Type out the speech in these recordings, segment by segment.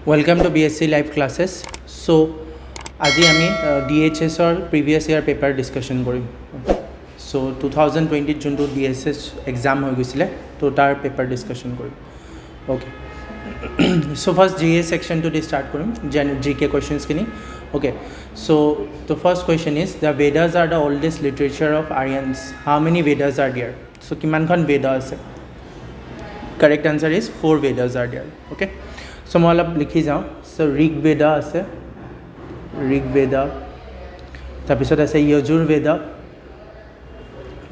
Welcome to BSc Live Classes. So, আজি আমি DHSৰ previous year paper discussion কৰিম. So 2020 যোনটো DHS exam হৈ গৈছিলে তো তাৰ paper discussion Karim. Okay. So first GA section to start Karim GK questions খিনি. Okay. So the first question is the Vedas are the oldest literature of Aryans. How many Vedas are there? So কিমানখন Veda আছে? Correct answer is 4 Vedas are there. Okay. So মই অলপ লিখি যাওঁ. So Rig বেদা আছে, ঋগ বেদা, তাৰপিছত আছে যজুৰ বেদা,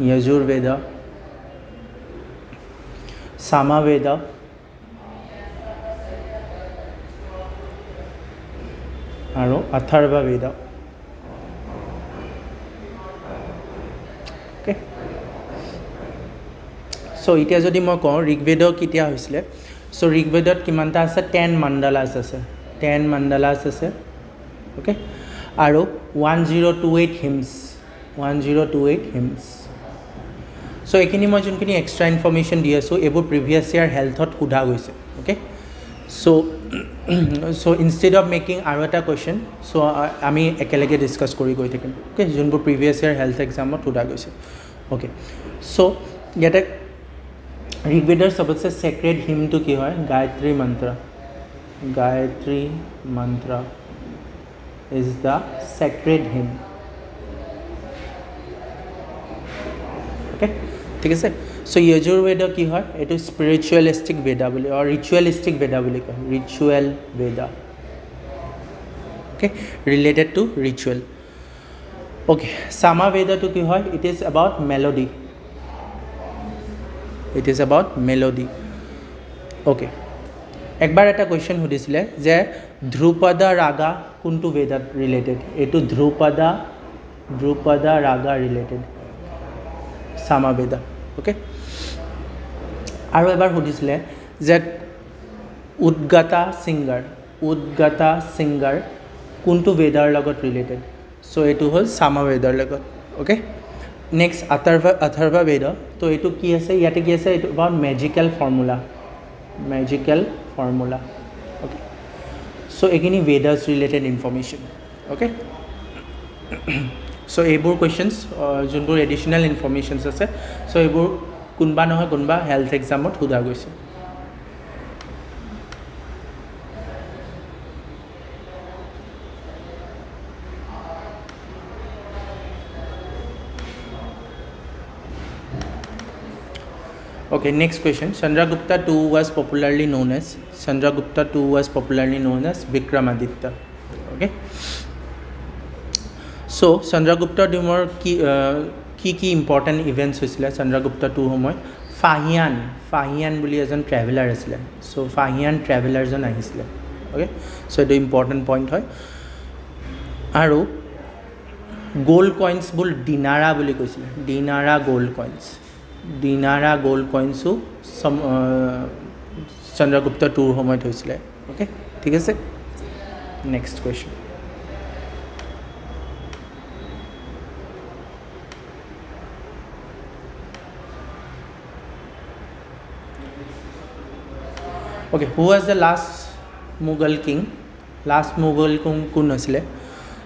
যজুৰ বেদা, সামা বেদা, আৰু অথৰ্ব বেদা. অ'কে. চ' এতিয়া যদি মই কওঁ ঋগ্বেদ কেতিয়া হৈছিলে, চ' ঋগ্বেদত কিমানটা আছে? 10 মণ্ডলাছ আছে, 10 মণ্ডলাছ আছে. অ'কে. আৰু 1028 হিমছ, 1028 হিমছ. চ' এইখিনি মই যোনখিনি এক্সট্ৰা ইনফৰ্মেশ্যন দি আছোঁ এইবোৰ প্ৰিভিয়াছ ইয়াৰ হেল্থত সোধা গৈছে. অ'কে. চ' ইনষ্টেড অফ মেকিং আৰু এটা কুৱেশ্যন, চ' আমি একেলগে ডিছকাছ কৰি গৈ থাকিম. অ'কে, যোনবোৰ প্ৰিভিয়াছ ইয়াৰ হেল্থ এক্সামত সোধা গৈছে. অ'কে. চ' ইয়াতে ঋগ্বেদৰ চবতছে চেক্ৰেড হিমটো কি হয়? গায়ত্ৰী মন্ত্ৰ. গায়ত্ৰী মন্ত্ৰ is the sacred him. Okay, ঠিক আছে. চ' যজুৰ বেদা কি হয়? এইটো স্পিৰিচুৱেলিষ্টিক বেদা বুলি, ৰিচুৱেলিষ্টিক বেদা বুলি কয়, ritual Vedha. Okay, related to ritual. Okay. সামা বেদাটো কি হয়? It is about melody. It is about melody. Okay. একবাৰ এটা কুৱেশ্যন সুধিছিলে যে ধ্ৰুপদা ৰাগা কোনটো বেদাত ৰিলেটেড? এইটো ধ্ৰুপদা ৰাগা ৰিলেটেড, সামা বেদা. অ'কে. আৰু এবাৰ সুধিছিলে যে উদ্গাতা ছিংগাৰ কোনটো বেদাৰ লগত ৰিলেটেড? চ' এইটো হ'ল সামা বেদাৰ লগত. অ'কে. নেক্সট অথৰ্ব বেদ. তো এইটো কি আছে? ইয়াতে কি আছে? এইটো এবাউট মেজিকেল ফৰ্মুলা. অ'কে. চ' এইখিনি বেদাছ ৰিলেটেড ইনফৰ্মেশ্যন. অ'কে. চ' এইবোৰ কুৱেশ্যনছ যোনবোৰ এডিশ্যনেল ইনফৰ্মেশ্যনছ আছে, চ' এইবোৰ কোনোবা নহয় কোনোবা হেল্থ এক্সামত সোধা গৈছে. Okay, next question. Chandragupta II was popularly known as Vikramaditya. Okay. So Chandragupta Dumor কি ইম্পৰ্টেণ্ট ইভেণ্টছ হৈছিলে চন্দ্ৰগুপ্ত II সময়ত? ফাহিয়ান বুলি এজন ট্ৰেভেলাৰ আছিলে. চ' ফাহিয়ান ট্ৰেভেলাৰজন আহিছিলে. অ'কে. চ' এইটো ইম্পৰ্টেণ্ট পইণ্ট হয়. আৰু গ'ল্ড কইন্সবোৰ দিনাৰা বুলি কৈছিলে, দিনাৰা গ'ল্ড কইন্সো চন্দ্ৰগুপ্ত IIৰ সময়ত হৈছিলে. অ'কে, ঠিক আছে. Next question. Okay, who was the last Mughal king? কোন আছিলে?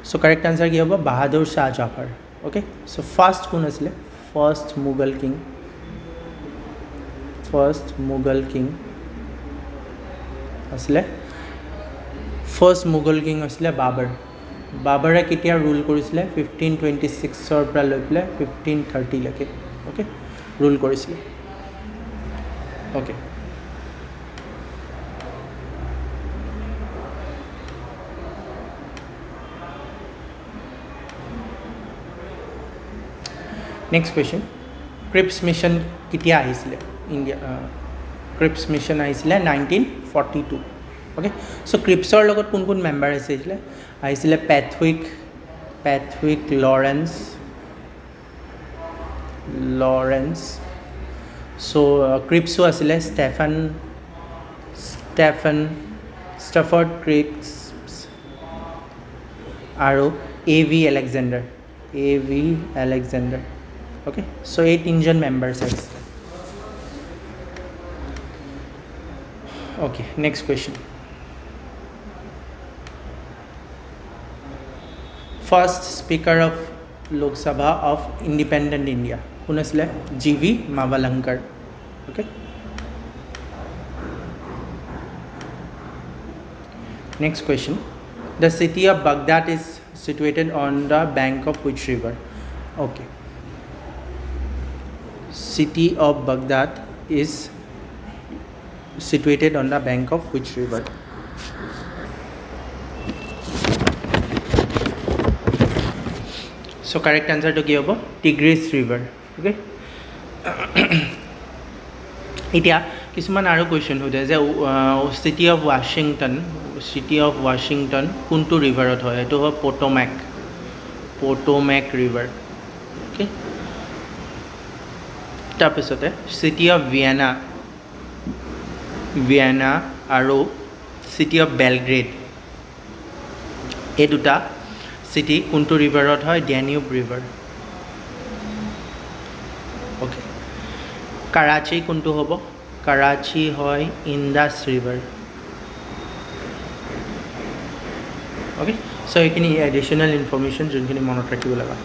চ' কাৰেক্ট আনচাৰ কি হ'ব? বাহাদুৰ শ্বাহ জাফৰ. অ'কে. চ' ফাৰ্ষ্ট কোন আছিলে? ফাৰ্ষ্ট মোগল কিং আছিলে বাবৰে কেতিয়া ৰুল কৰিছিলে? 1526 পৰা লৈ পেলাই 1530লৈকে. অ'কে, ৰুল কৰিছিলে. Okay. Next question. Cripps mission কেতিয়া আহিছিলে ইণ্ডিয়া? ক্ৰিপছ মিছন আহিছিলে 1942. অ'কে. চ' ক্ৰিপছৰ লগত কোন কোন মেম্বাৰ আহিছিলে? Pethick Lawrence. চ' ক্ৰিপছো আছিলে ষ্টেফাৰ্ড ক্ৰিপছ আৰু A.V. Alexander. Okay, so 8 Indian members are. Okay, next question. First speaker of Lok Sabha of independent India কোন আছিলে GV মাভালাংকাৰ okay next question the city of Baghdad is situated on the bank of which river okay city of Baghdad is situated on the bank of which river so correct answer to ki hobo Tigris river okay এতিয়া কিছুমান আৰু question সোধে যে city of Washington কোনটো ৰিভাৰত হয় এইটো হয় পটোমেক river okay তাৰপিছতে চিটি অফ ভিয়েনা আৰু চিটি অফ বেলগ্ৰেড এই দুটা চিটি কোনটো ৰিভাৰত হয় ডেনিউব ৰিভাৰ অ'কে কাৰাচি কোনটো হ'ব কাৰাচি হয় ইণ্ডাছ ৰিভাৰ অ'কে চ' এইখিনি এডিশ্যনেল ইনফৰ্মেশ্যন যোনখিনি মনত ৰাখিব লগা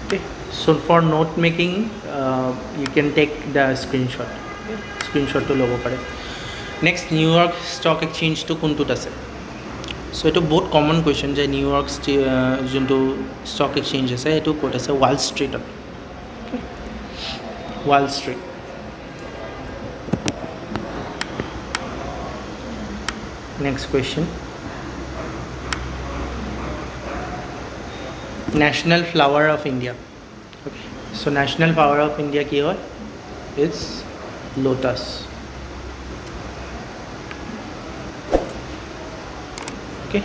okay so' for note making you can take the স্ক্ৰীনশ্বটটো ল'ব পাৰে নেক্সট নিউয়ৰ্ক ষ্টক এক্সচেঞ্জটো কোনটোত আছে চ' এইটো বহুত কমন কুৱেশ্যন যে নিউয়ৰ্ক যোনটো ষ্টক এক্সচেঞ্জ আছে সেইটো ক'ত আছে ৱাল ষ্ট্ৰীটত wall street next question national flower of India okay so' national flower of India কি হয় it's lotus okay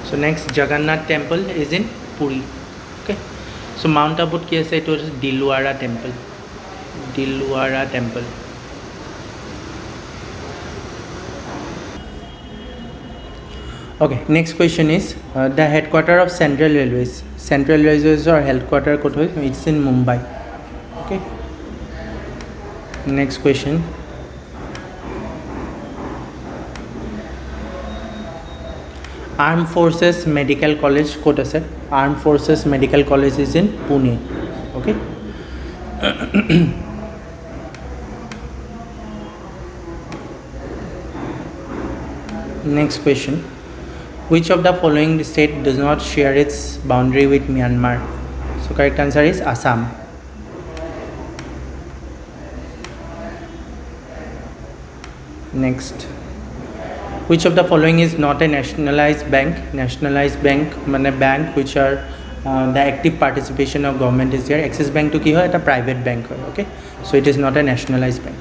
so next Jagannath temple is in Puri okay so Mount Abu ki ase it was Dilwara temple okay next question is the headquarter of Central Railways or headquarter kot hoy it's in Mumbai okay next question Armed Forces Medical College kot ase Armed Forces Medical College is in Pune okay next question which of the following state does not share its boundary with Myanmar so correct answer is Assam next which of the following is not a nationalized bank mane bank which are the active participation of government is here Axis Bank to ki hoy eta private bank hoy okay so it is not a nationalized bank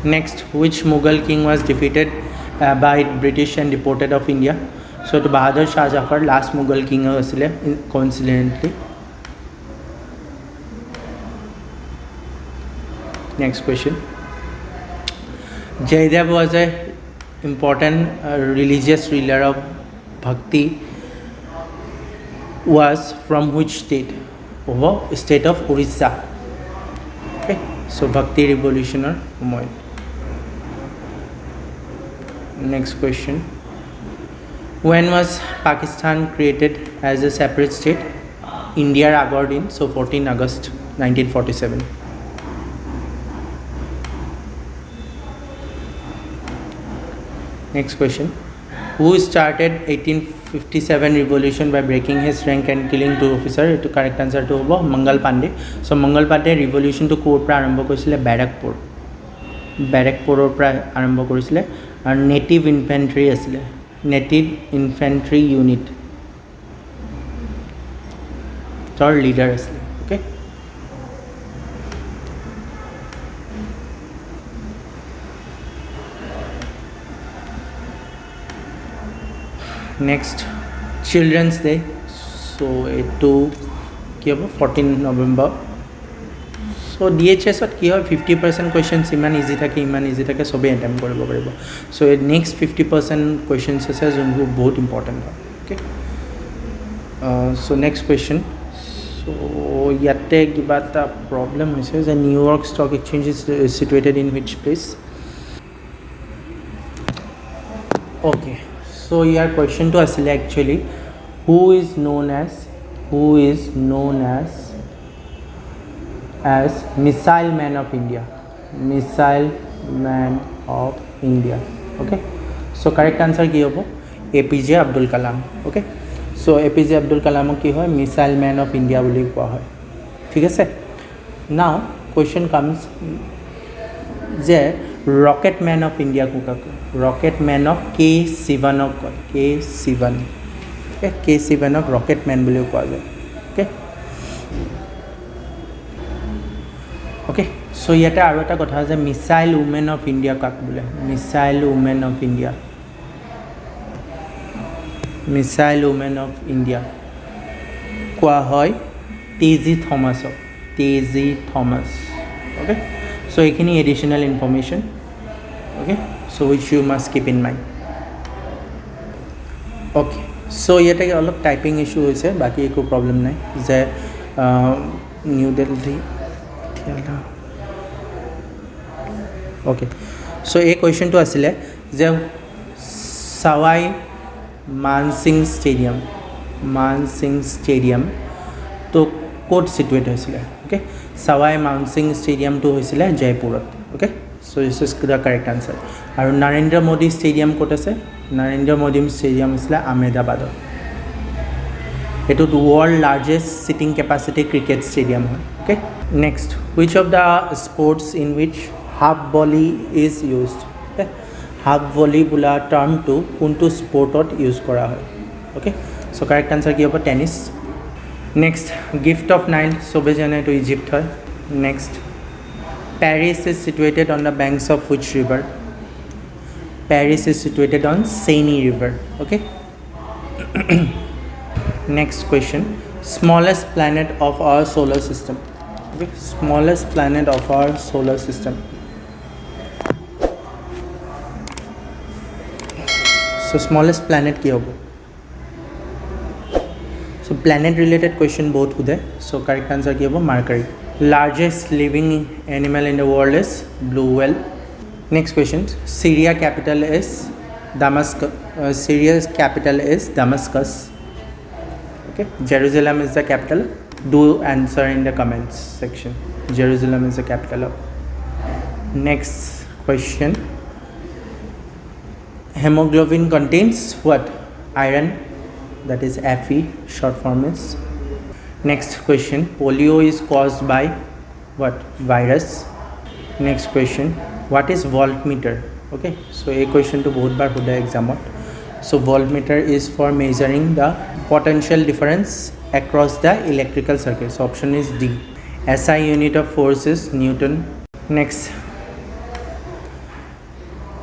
next which Mughal king was defeated by British and deported of India so to Bahadur Shah Jafar last Mughal king asile coincidentally next question Jaydev was a important religious ruler of Bhakti was from which state state of Orissa okay so Bhakti revolution or moment next question when was Pakistan created as a separate state India agor din so 14 August 1947 next question who started 1857 revolution by breaking his rank and killing two officers to correct answer to hobo Mangal Pandey so Mangal Pandey revolution to কৰ পৰা আৰম্ভ কৰিছিলে বেৰাকপুৰৰ পৰা আৰম্ভ কৰিছিলে আৰু native infantry আছিলে native infantry unit তাৰ লিডাৰ আছিলে ওকে next Children's Day so 14 November চ' DHSত কি হয় 50% কুৱেশ্যনছ ইমান ইজি থাকে চবেই এটেম্প কৰিব পাৰিব চ' নেক্সট 50% কুৱেশ্যনছ আছে যোনবোৰ বহুত ইম্পৰ্টেণ্ট হয় অ'কে চ' নেক্সট কুৱেশ্যন চ' ইয়াতে কিবা এটা প্ৰব্লেম হৈছে যে New York stock exchange is situated in which place okay so' ইয়াৰ কুৱেশ্যনটো আছিলে actually who is known as Missile Man of India okay so correct answer কি হ'ব APJ Abdul Kalam okay so APJ Abdul Kalam কি হয় Missile Man of India বুলি কোৱা হয় ঠিক আছে now question comes যে Rocket Man of India কোকাক Rocket Man of K7 কয় K7 okay K7 Rocket Man বুলি কোৱা যায় okay okay so ইয়াতে আৰু এটা কথা যে মিসাইল উমেন অফ ইণ্ডিয়া কাক বোলে মিসাইল উমেন অফ ইণ্ডিয়া কোৱা হয় টেজি থমাছ okay so এইখিনি additional information okay so which you must keep in mind okay so ইয়াতে অলপ টাইপিং ইস্যু হৈছে বাকি একো প্ৰবলেম নাই যে নিউ দিল্লী okay so এই কুৱেশ্যনটো আছিলে যে সাৱাই মানসিং ষ্টেডিয়াম তো ক'ত সিটুৱেট হৈছিলে okay সাৱাই মানসিং ষ্টেডিয়ামটো হৈছিলে জয়পুৰত okay so this is the correct answer আৰু নৰেন্দ্ৰ মোদী ষ্টেডিয়াম ক'ত আছে নৰেন্দ্ৰ মোদী ষ্টেডিয়াম হৈছিলে আহমেদাবাদত এটো world largest sitting capacity cricket stadium হয় okay next which of the sports in which half volley is used okay half volley বোলা টার্ম টু কোনটো স্পোর্টত use কৰা হয় okay so correct answer কি হ'ব tennis next gift of Nile সবে জানে তো ইজিপ্ট হয় next Paris is situated on the banks of which river Paris is situated on Seine river okay next question smallest planet of our solar system okay smallest planet of our solar system so smallest planet ki hobo so planet related question both hude so correct answer ki hobo Mercury largest living animal in the world is blue whale next question Syria's capital is Damascus okay Jerusalem is the capital do answer in the comments section Jerusalem is the capital of next question hemoglobin contains what iron that is Fe short form is next question polio is caused by what virus next question what is voltmeter okay so a question to both bar huda exam so voltmeter is for measuring the potential difference across the electrical circuit so option is D SI unit of force is Newton next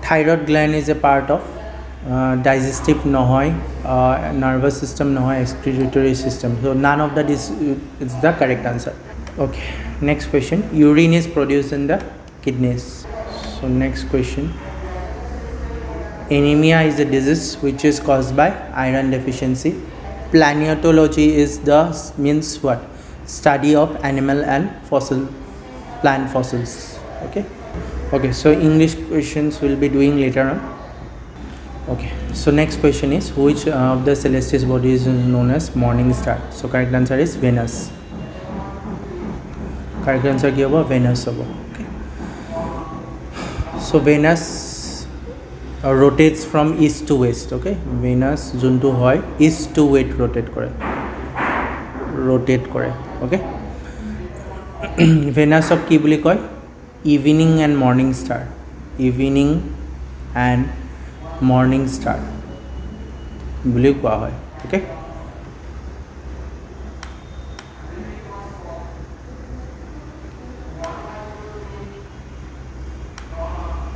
thyroid gland is a part of digestive nohoy nervous system nohoy excretory system so none of that is the correct answer okay next question urine is produced in the kidneys so next question anemia is a disease which is caused by iron deficiency planetology is the means what study of animal and plant fossils okay so English questions will be doing later on okay so next question is which of the celestial body is known as morning star so correct answer is Venus correct answer ki hobo Venus hobo okay so Venus rotates from east to west okay Venus juntu hoy east to west rotate kore okay Venus of ki boli koy evening and morning star boli kowa hoy okay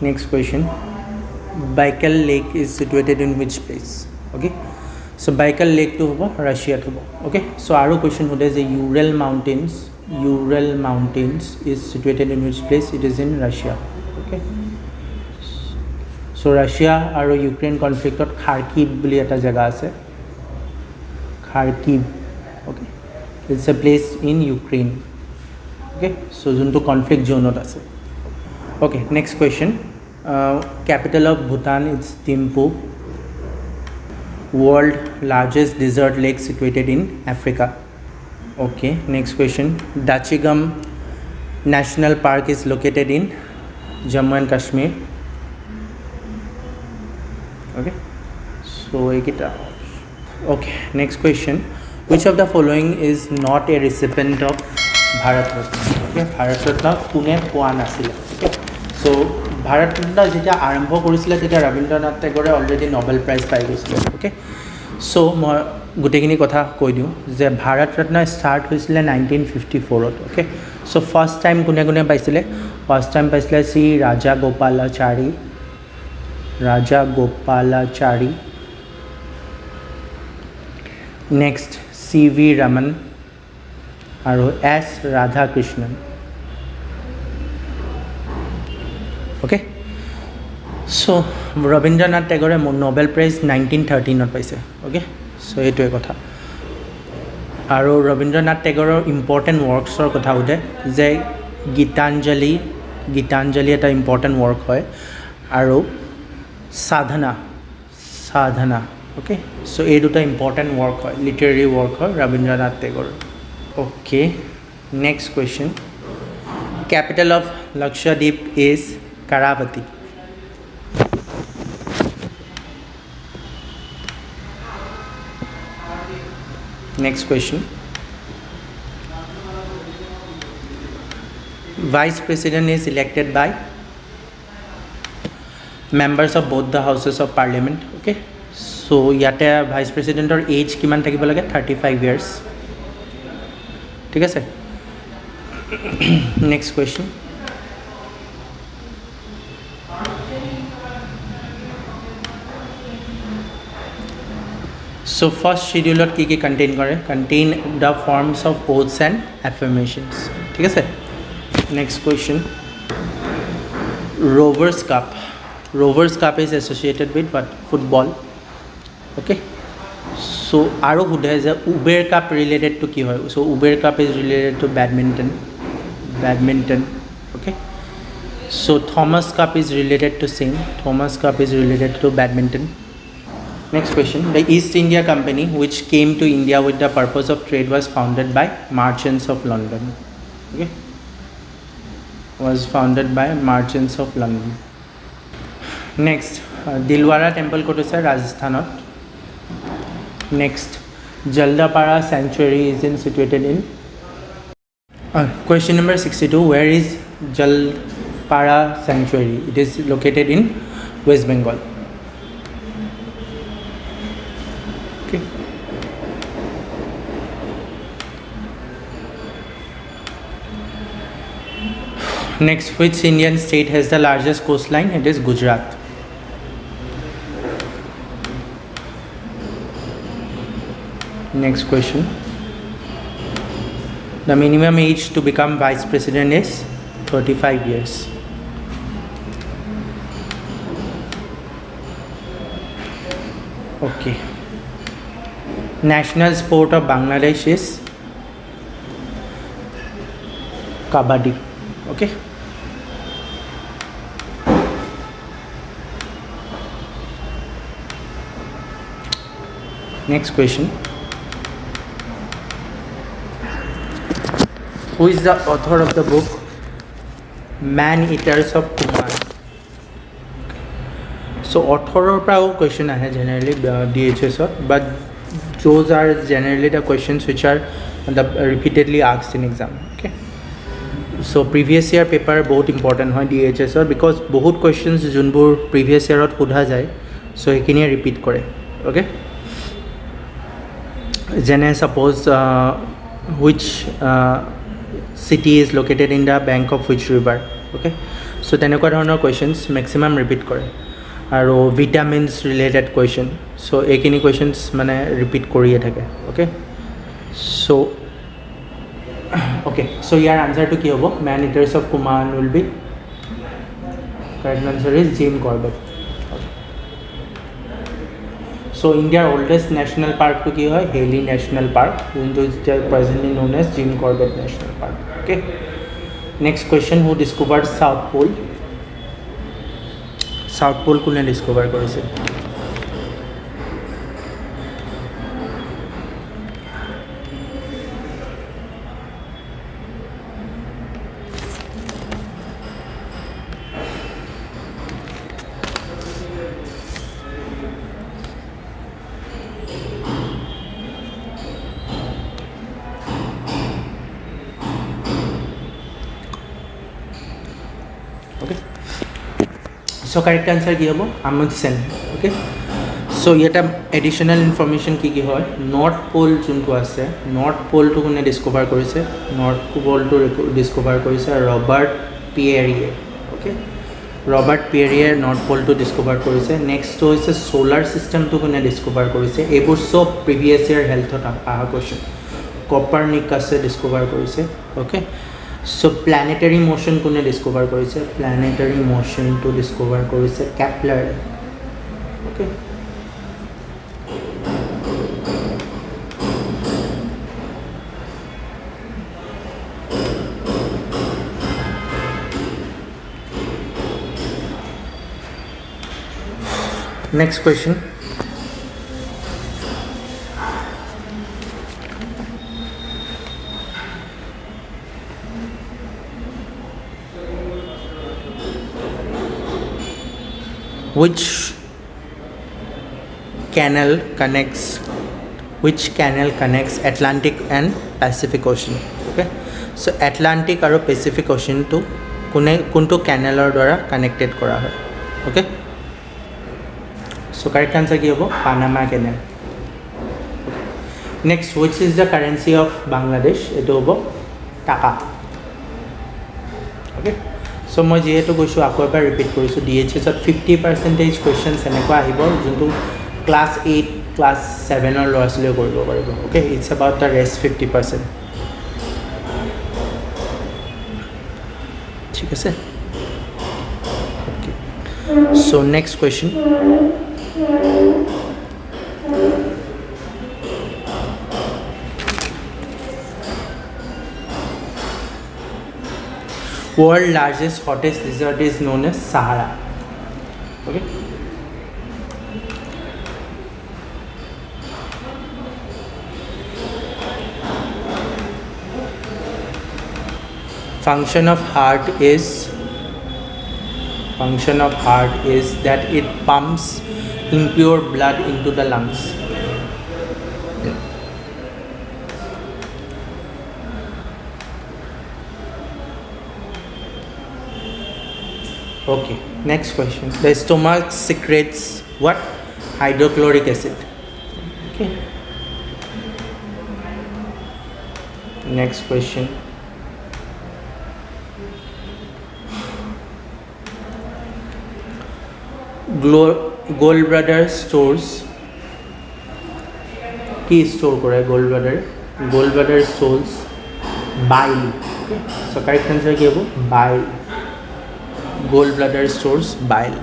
next question Baikal Lake is situated in which place okay so Baikal Lake to hobo Russia to hobo okay so aro question hode je Ural mountains Ural Mountains is situated in which place? It is in Russia. Okay. So Russia আৰু Ukraine কনফ্লিক্টত Kharkiv বুলি এটা জেগা আছে, Kharkiv. Okay, it's a place in Ukraine. Okay, so যোনটো conflict জোনত আছে. Okay, next question. Capital of Bhutan is Thimphu. World largest desert lake situated in Africa. Okay, next question. Dachigam National Park is located in Jammu and Kashmir. Okay, so okay, next question. Which of the following is not a recipient of Bharat Ratna? Okay, Bharat Ratna কোনে পোৱা নাছিলে? Okay, so Bharat Ratna যেতিয়া আৰম্ভ কৰিছিলে তেতিয়া Rabindranath টেগৰে already Nobel prize পাই গৈছিলে. Okay, so মই গোটেইখিনি কথা কৈ দিওঁ যে ভাৰত ৰত্ন ষ্টাৰ্ট হৈছিলে 1954ত. অ'কে, চ' ফাৰ্ষ্ট টাইম কোনে কোনে পাইছিলে? ফাৰ্ষ্ট টাইম পাইছিলে শ্ৰী ৰাজাগোপালাচাৰী. নেক্সট CV ৰমন আৰু S ৰাধাকৃষ্ণন. অ'কে, চ' ৰবীন্দ্ৰনাথ টেগৰে নোবেল প্ৰাইজ 1913ত পাইছে. অ'কে, চ' এইটোৱে কথা. আৰু ৰবীন্দ্ৰনাথ টেগৰৰ ইম্পৰ্টেণ্ট ৱৰ্কছৰ কথা সোধে যে গীতাঞ্জলি এটা ইম্পৰ্টেণ্ট ৱৰ্ক হয়, আৰু সাধনা. অ'কে, চ' এই দুটা ইম্পৰ্টেণ্ট ৱৰ্ক হয়, লিটাৰেৰী ৱৰ্ক হয় Rabindranath Tagore. Okay, next question. Capital of Lakshadweep is Kavaratti. Next question. Vice President is elected by members of both the houses of parliament. Okay, so ইয়াতে Vice Presidentor age কিমান থাকিব লাগে? 35 years. ঠিক আছে. Next question. So first schedule কি কি contain কৰে? Contain the forms of oaths and affirmations. ঠিক আছে. Next question. Rovers Cup is associated with what? Football. Okay. So আৰু সোধে যে Uber Cup related to কি হয়? So Uber Cup is related to badminton. Okay. So Thomas Cup is related to same. Thomas Cup is related to badminton. Next question. The East India Company, which came to India with the purpose of trade, was founded by Merchants of London. Okay, was founded by Merchants of London. Next, Dilwara Temple kot ase Rajasthanot. Next, Jaldapara Sanctuary is situated in. Question number 62. Where is Jaldapara Sanctuary? It is located in West Bengal. Okay. Next, which Indian state has the largest coastline? It is Gujarat. Next question. The minimum age to become vice president is 35 years. Okay. National sport of Bangladesh is Kabaddi. Okay. Next question. Who is the author of the book Man-Eaters of Kumar? So author pao question ahe generally DHS, but those are generally the questions which are repeatedly asked in exam. Okay, so previous year paper बहुत important হয় DHS because बहुत questions যোনবোৰ previous year ত সোধা যায়, so এইখিনি repeat কৰে. Okay, যেনে suppose which city is located in the bank of which river. Okay, so তেনেকুৱা ধৰণৰ questions maximum repeat কৰে. আৰু ভিটামিনছ ৰিলেটেড কুৱেশ্যন, চ' এইখিনি কুৱেশ্যনছ মানে ৰিপিট কৰিয়ে থাকে. অ'কে, চ' Okay, so your answer to ki hobo? Man eaters of Kuman will be. Correct answer is Jim Corbett. Okay. So India's oldest national park to ki hoy? Haley National Park, which is presently known as Jim Corbett National Park. Okay. Next question, who discovered South Pole? South Pole kune discover korise? Okay. So correct answer ki hobo? Amundsen. Okay. So yeta additional information ki hoy? North Pole junto ase, North Pole to kune discover korise? North Pole to discover korise Robert Peary. Okay. Robert Peary North Pole to discover korise. Next to is solar system to kune discover korise? Ebor sob previous year health aha question. Copernicus discover korise. Okay. So planetary motion kune discover korise? Planetary motion to discover korise Kepler. Okay. Next question. Which canal connects Atlantic and Pacific Ocean? Okay, so Atlantic aru Pacific Ocean to kuntu canal dwara connected kora hoy. Okay, so correct answer ki hobo? Panama Canal. Next, which is the currency of Bangladesh? Eto hobo taka. Okay, so মই যেহেতু কৈছোঁ আকৌ এবাৰ repeat কৰিছোঁ, DHS 50% questions এনেকুৱা আহিব যোনটো class 8 class 7ৰ ল'ৰা ছোৱালীয়ে কৰিব পাৰিব. Okay, it's about the rest 50%. ঠিক আছে, okay. So' next question. World largest hottest desert is known as Sahara. Okay. Function of heart is that it pumps impure blood into the lungs. Okay, next question. The stomach secretes what? Hydrochloric acid. Okay. Next question. Gallbladder stores কি store করে gallbladder stores bile. Okay, so correct answer কি হবে? Bile. Gallbladder stores bile.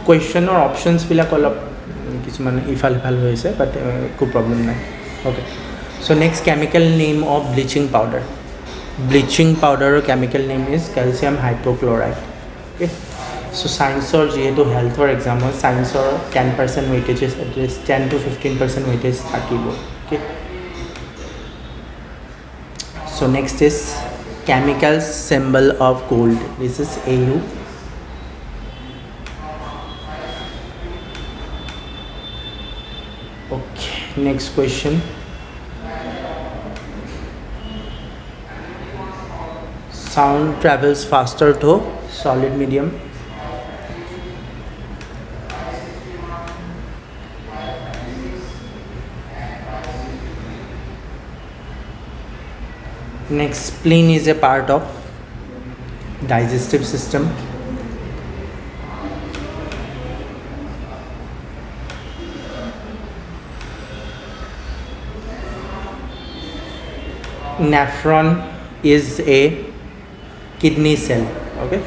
Question or options বিলাক অলপ কিছুমান ইফাল ইফাল হৈ আছে, বাট একো প্ৰব্লেম নাই. Okay, so' next chemical name of bleaching powder. Bleaching পাউডাৰৰ chemical name is calcium hydrochloride. Okay, so' ছায়েন্সৰ যিহেতু হেল্থৰ এক্সাম হয়, ছায়েন্সৰ 10% ৱেইটেজেছ এটলিষ্ট 10 to 15% ৱেইটেজ থাকিব. Okay, so' next is chemical symbol of gold. This is AU. Next question. Sound travels faster to solid medium. Next, spleen is a part of digestive system. Nephron is a kidney cell. Okay,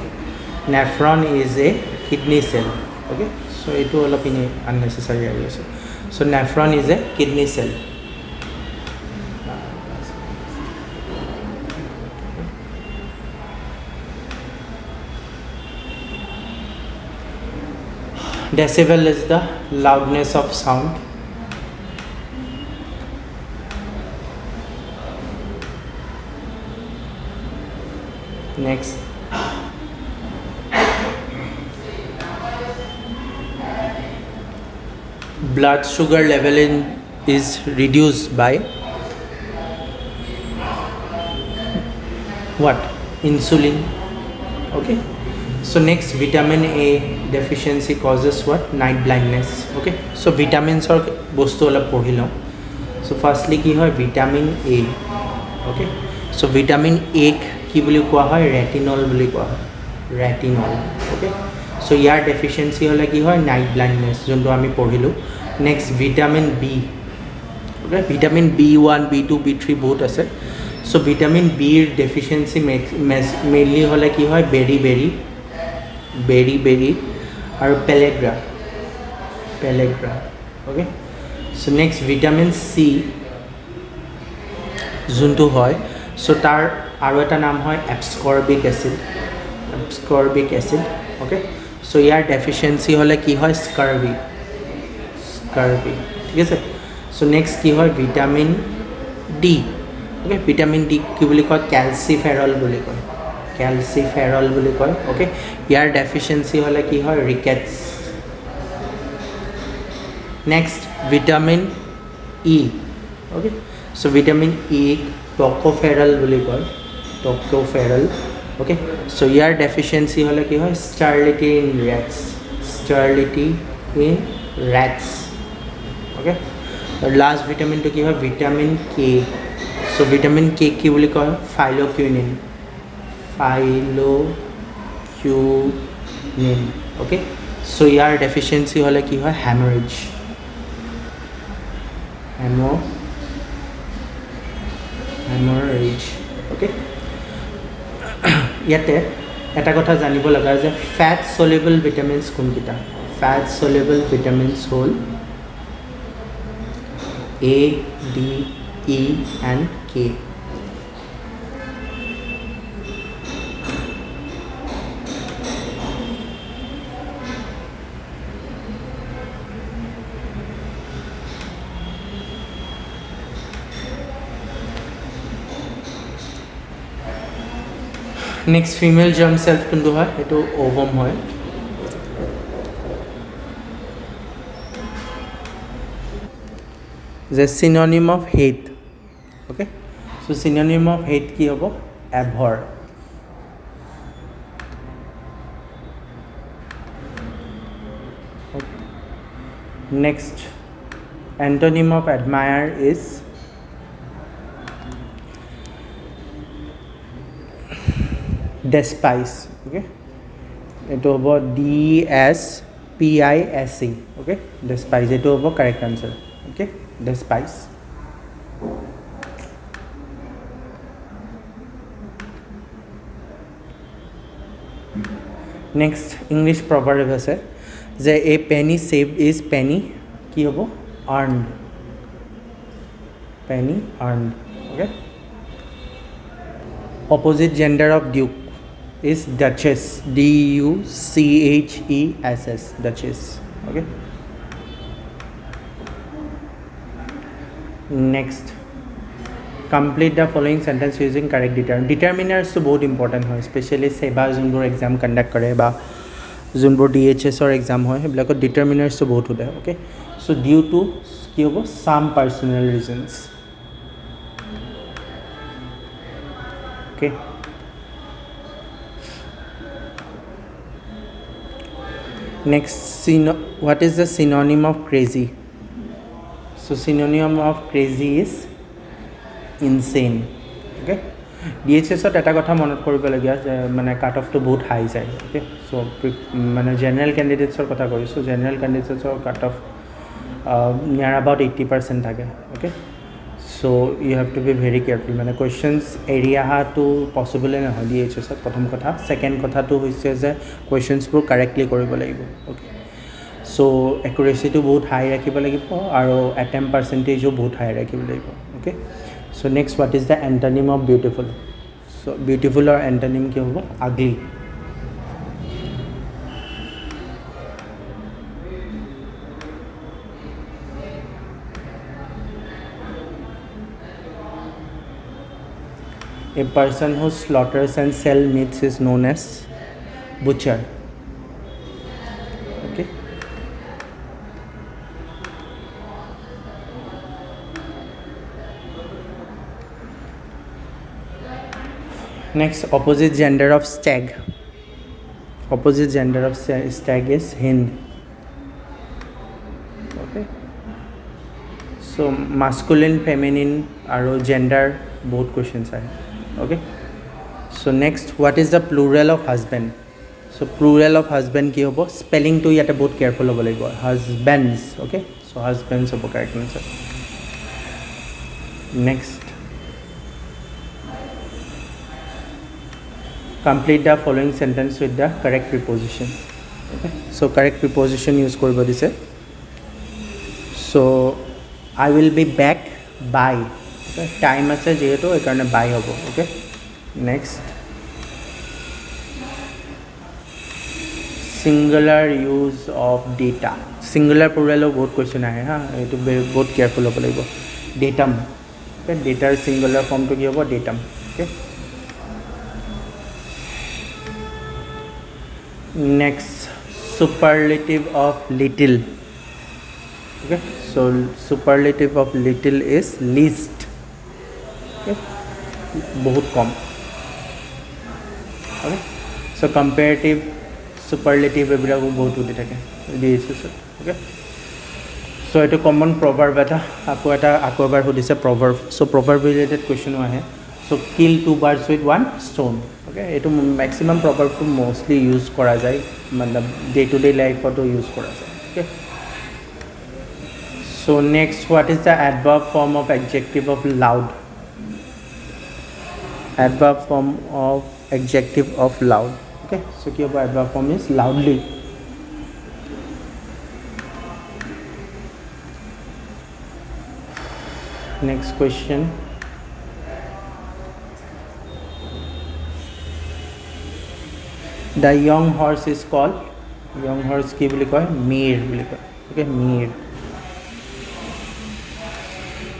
nephron is a kidney cell. Okay, so it will be unnecessary areas. So nephron is a kidney cell. Decibel is the loudness of sound. Next, blood sugar level is reduced by what? Insulin. Okay, so next, vitamin A deficiency causes what? Night blindness. Okay, so vitamins or bostu ola pohilo. So firstly ki hoy vitamin A. Okay, so vitamin A কি বুলি কোৱা হয় retinol বুলি কোৱা হয় retinol okay so ইয়াৰ deficiency হলে কি হয় নাইট ব্লাইণ্ডনেছ যোনটো আমি পঢ়িলো next vitamin B okay vitamin B1 B2 B3 বহুত আছে সো ভিটামিন বিৰ ডেফিচিয়েন্সি মেইনলি হলে কি হয় বেৰি আৰু pellagra okay so next vitamin C যোনটো হয় সো তাৰ আৰু এটা নাম হয় এবস্কৰ্বিক এসিড ওকে সো ইয়াৰ ডেফিচিয়েন্সি হলে কি হয় স্কাৰ্বি ঠিক আছে সো নেক্সট কি হয় vitamin D okay vitamin D কি বুলি কয় ক্যালচিফেৰল বুলি কয় ওকে ইয়াৰ ডেফিচিয়েন্সি হলে কি হয় rickets next vitamin E okay so vitamin E tocopherol বুলি কয় okay so your deficiency hole ki hoy sterility in rats okay the last vitamin to ki hoy vitamin K so vitamin K ki boli koy phyloquinine okay so your deficiency hole ki hoy hemorrhage okay ইয়াতে এটা কথা জানিব লগা যে fat soluble vitamins কোনকিটা fat soluble vitamins হল A D E and K next female germ cell কোনটো হয় এটো ওভাম হয় the synonym of hate okay so synonym of hate কি হ'ব abhor okay. next antonym of admire is despise okay eto hobo DSPISE okay despise eto hobo correct answer okay despise next english proverb ase je a penny saved is penny ki hobo earned okay opposite gender of duke is duchess DUCHESS duchess okay next complete the following sentence using correct determiners to बहुत important হয় especially सेबा जोनবোৰ exam conduct কৰে বা जोनবোৰ DHS or exam হয় হেবিলাকত determiners to বহুত হয় okay so due to কি হ'ব some personal reasons okay next what is the synonym of crazy so synonym of crazy is insane okay DHSত এটা কথা মনত কৰিবলগীয়া যে মানে কাট অফটো বহুত হাই যায় অ'কে চ' মানে জেনেৰেল কেণ্ডিডেটছৰ কথা কৈছোঁ জেনেৰেল কেণ্ডিডেটছৰ কাট অফ নিয়াৰ এবাউট 80% থাকে okay so' you have to be very careful মানে কুৱেশ্যনছ এৰি অহাটো পচিবলে নহয় DHSত প্ৰথম কথা ছেকেণ্ড কথাটো হৈছে যে কুৱেশ্যনছবোৰ কাৰেক্টলি কৰিব লাগিব অ'কে চ' একুৰেচিটো বহুত হাই ৰাখিব লাগিব আৰু এটেম্প পাৰ্চেণ্টেজো বহুত হাই ৰাখিব লাগিব okay so' next what is the antonym of beautiful চ' বিউটিফুলৰ এণ্টনিম কি হ'ব আগলি A person who slaughters and sells meats is known as butcher. Okay. Next, opposite gender of stag. Opposite gender of stag is hind. Okay. So masculine, feminine, and gender both questions are. Okay, so next what is the plural of husband so plural of husband ki hobo spelling to yate bahut careful hobo lagibo husbands okay so husbands hobo correct answer next complete the following sentence with the correct preposition okay so correct preposition use koribo dise so I will be back by okay time আছে যেহেতু এই কারণে বাই হ'ব okay next singular use of data singular প্লুৰালৰ বহুত question আহে হা এইটো বহুত কেয়াৰফুল হ'ব লাগিব ডেটাম ওকে ডেটাৰ সিঙ্গুলাৰ ফৰ্মটো কি হ'ব datum okay next superlative of little okay so superlative of little is least okay bahut kam okay so comparative superlative ebila bahut udi thake DHS okay so eto common proverb eta ako ebar hodise proverb so proverb related question ahe so kill two birds with one stone okay eto maximum proverb to mostly use kora jay matlab day to day life to use kora jay okay so next what is the adverb form of adjective of loud adverb form of adjective of loud okay so ki hobo adverb form is loudly next question the young horse is called young horse ki boli koy meer boli koy okay meer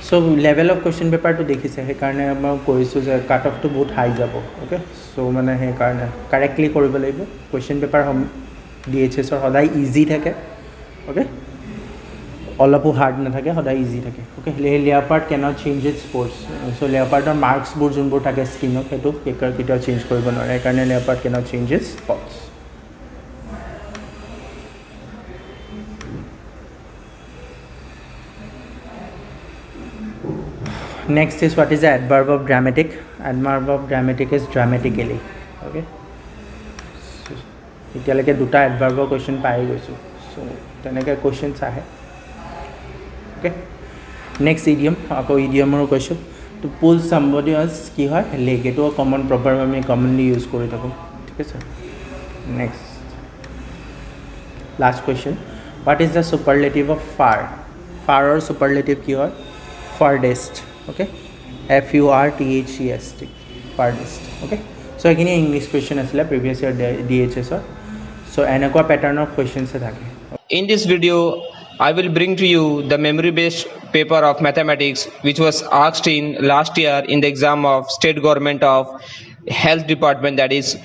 so level of question paper to দেখিছে হে কাৰণে মই কৈছো যে cut off to বহুত high যাব okay so মানে হে কাৰণে correctly কৰিব লাগিব question paper DHS ৰ সদায় ইজি থাকে ওকে অলপো হার্ড না থাকে সদায় ইজি থাকে okay leopard cannot change its sports so লেপার্ডৰ মার্কস বোৰ যোনবোৰ থাকে স্কিনত হেতু পেকাৰ কিটা চেঞ্জ কৰিব নোৱাৰে এই কাৰণে leopard cannot change its spots next is what is the adverb of dramatic adverb of dramatic is dramatically okay so itialeke duta adverb question pai goisu so teneke questions ahe okay next idiom ako idiom ro question to pull somebody else ki hoy leg eto common proverb ami commonly use kori thako thik ase next last question what is the superlative of far far or superlative ki hoy farthest okay FURTHEST farthest okay so again English question asile previous year DHS so enakwa pattern of questions e thake In this video I will bring to you the memory based paper of mathematics which was asked in last year in the exam of state government of health department that is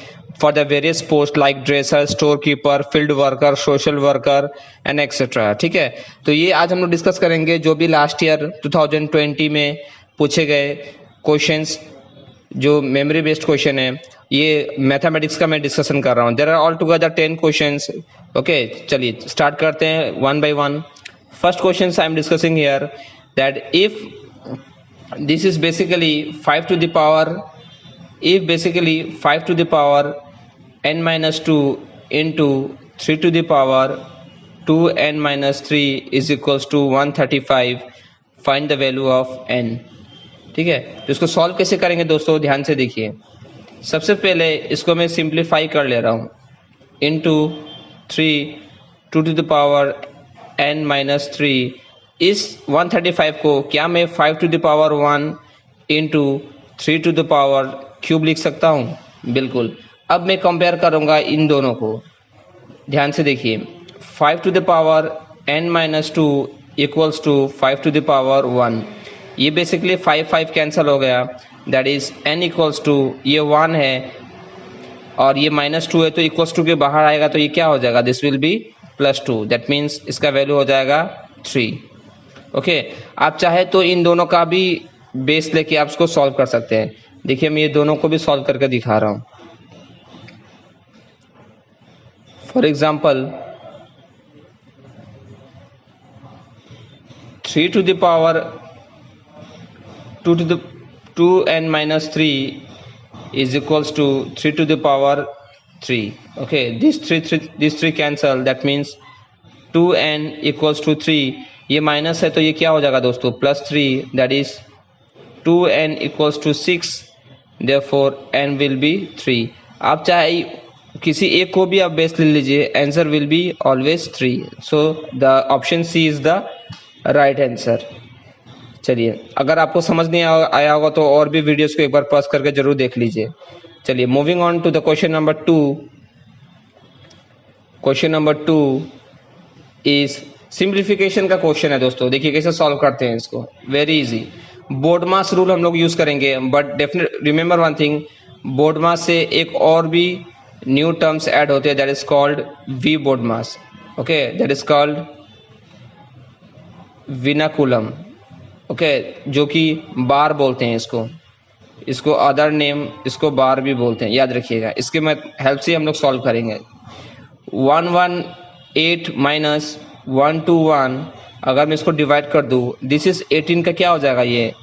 for the various posts like dresser storekeeper field worker social worker and etc ठीक है तो ये आज हम लोग discuss करेंगे जो भी लास्ट ईयर 2020 में पूछे गए क्वेश्चंस जो मेमोरी बेस्ड क्वेश्चन है ये मैथमेटिक्स का मैं डिस्कशन कर रहा हूँ there are all together 10 questions okay चलिए स्टार्ट करते हैं one by one first question I am discussing here that if this is basically 5 to the power if basically 5 to the power n minus 2 into 3 to the power 2n minus 3 is equals to 135, find the value of n। ठीक है, तो इसको solve कैसे करेंगे दोस्तों, ध्यान से देखिए। सबसे पहले इसको मैं सिंप्लीफाई कर ले रहा हूँ, into 3 2 to the power n minus 3। इस 135 को क्या मैं 5 to the power 1 into 3 to the power cube लिख सकता हूँ? बिल्कुल। अब मैं कंपेयर करूँगा इन दोनों को, ध्यान से देखिए। 5 to the power n minus 2 equals to 5 to the power 1। ये बेसिकली 5 कैंसिल हो गया, that is n equals to, ये 1 है और ये माइनस 2 है, तो इक्वल्स टू के बाहर आएगा तो ये क्या हो जाएगा, this will B +2, that means इसका वैल्यू हो जाएगा 3। ओके, आप चाहे तो इन दोनों का भी बेस लेके आप इसको सॉल्व कर सकते हैं। देखिए मैं ये दोनों को भी सॉल्व करके दिखा रहा हूँ। For example 3 to the power 2n minus 3 is equals to 3 to the power 3. Okay, these three cancel, that means 2n equals to 3। ये माइनस है तो ये क्या हो जाएगा दोस्तों, +3, that is 2n equals to 6, therefore n will be 3। आप चाहे किसी एक को भी आप बेस ले लीजिए, answer will be always 3। So the option C is the right answer. चलिए, अगर आपको समझ नहीं आया होगा तो और भी वीडियोस को एक बार पॉज करके जरूर देख लीजिए। चलिए, moving on to the question number 2। Question number 2 is simplification का क्वेश्चन है दोस्तों। देखिए कैसे सॉल्व करते हैं इसको, very easy. BODMAS rule हम लोग यूज करेंगे, but definite remember one thing, BODMAS से एक और भी न्यू टर्म्स ऐड होते हैं, that is called V BODMAS. Okay, that is called vinculum. Okay, जो कि बार बोलते हैं इसको अदर नेम इसको बार भी बोलते हैं, याद रखिएगा। इसके हेल्प से हम लोग सॉल्व करेंगे। 118 माइनस 121, अगर मैं इसको डिवाइड कर दूँ, दिस इज 18 का क्या हो जाएगा, ये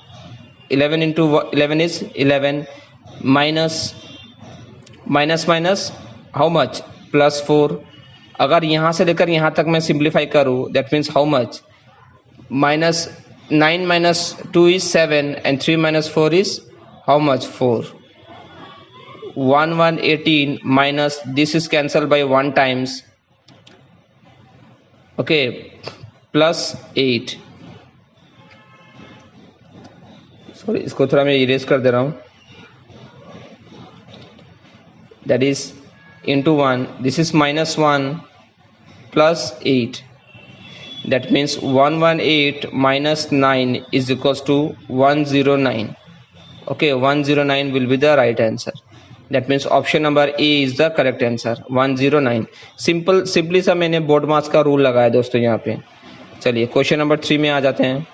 11 into 11 is 11, minus how much, +4। अगर यहाँ से लेकर यहाँ तक मैं सिंप्लीफाई करूँ, that means how much, -9 minus 2 is 7 and 3 minus 4 is how much, 4। 1118 minus this is cancelled by 1 times, okay, +8। Sorry, इसको थोड़ा मैं इरेज कर दे रहा हूँ, that is into 1, this is -1 +8, that means 118 minus 9 is equals to 109। okay, 109 will be the right answer, that means option number A is the correct answer, 109। Simply सा मैंने board मास का rule लगाया दोस्तों यहाँ पे। चलिए क्वेश्चन नंबर 3 में आ जाते हैं।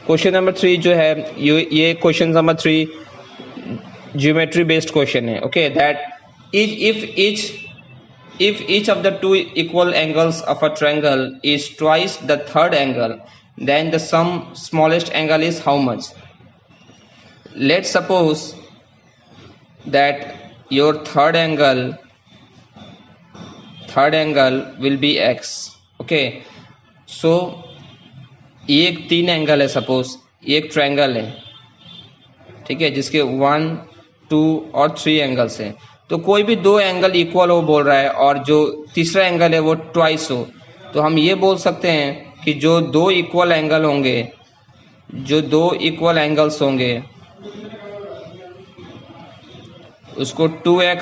क्वेश्चन नंबर 3 जो है, ये question number 3 geometry based question है। Okay, that if each of the two equal angles of a triangle is twice the third angle, then the smallest angle is how much? Let's suppose that your third angle will be x। okay, so ये एक 3 angle है, suppose ये एक triangle है, ठीक है, जिसके 1 2 और 3 एंगल्स हैं। तो कोई भी 2 एंगल इक्वल हो बोल रहा है और जो तीसरा एंगल है वो ट्वाइस हो, तो हम ये बोल सकते हैं कि जो 2 इक्वल एंगल्स होंगे उसको 2x